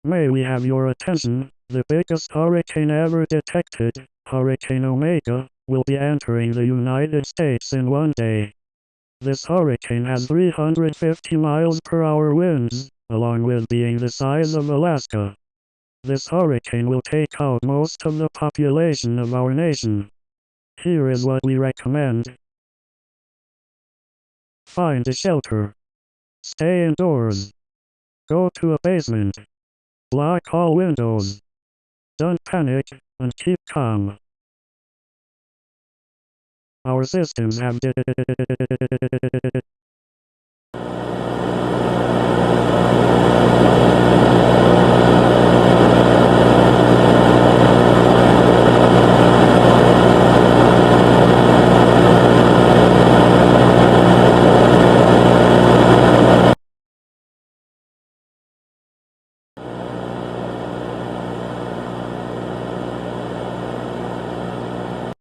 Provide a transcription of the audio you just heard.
May we have your attention? The biggest hurricane ever detected, Hurricane Omega, will be entering the United States in one day. This hurricane has 350 miles per hour winds, along with being the size of Alaska. This hurricane will take out most of the population of our nation. Here is what we recommend. Find a shelter. Stay indoors. Go to a basement. Lock all windows. Don't panic, and keep calm. Our systems have